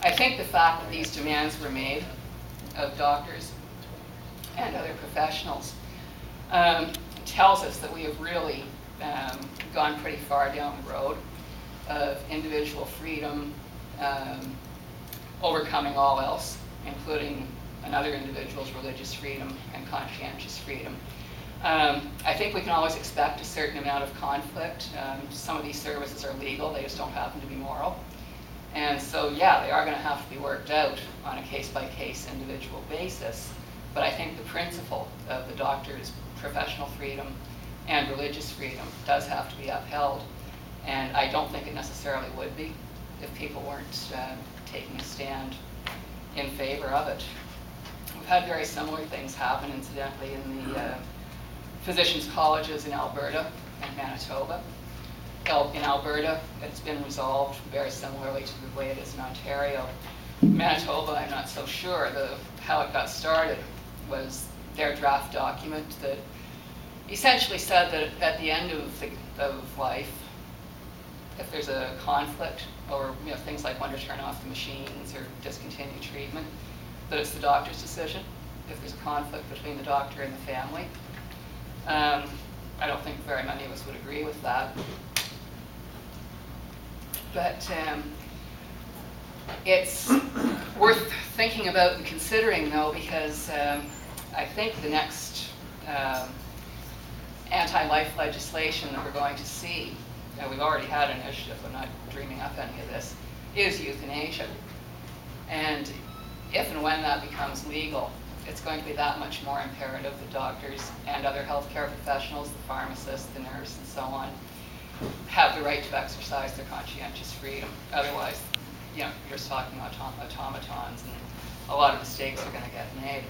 I think the fact that these demands were made of doctors and other professionals tells us that we have really gone pretty far down the road of individual freedom, overcoming all else, including another individual's religious freedom and conscientious freedom. I think we can always expect a certain amount of conflict. Some of these services are legal, they just don't happen to be moral. And so, yeah, they are going to have to be worked out on a case-by-case individual basis. But I think the principle of the doctor's professional freedom and religious freedom does have to be upheld. And I don't think it necessarily would be if people weren't taking a stand in favor of it. We've had very similar things happen, incidentally, in the physicians' colleges in Alberta and Manitoba. In Alberta, it's been resolved very similarly to the way it is in Ontario. Manitoba, I'm not so sure. How it got started was their draft document that essentially said that at the end of life, if there's a conflict or things like when to turn off the machines or discontinue treatment, that it's the doctor's decision if there's a conflict between the doctor and the family. I don't think very many of us would agree with that. But it's worth thinking about and considering, though, because I think the next anti-life legislation that we're going to see, we've already had an initiative, I'm not dreaming up any of this, is euthanasia. And if and when that becomes legal, it's going to be that much more imperative that doctors and other healthcare professionals, the pharmacist, the nurse, and so on, have the right to exercise their conscientious freedom. Otherwise, you're just talking automatons, and a lot of mistakes are going to get made.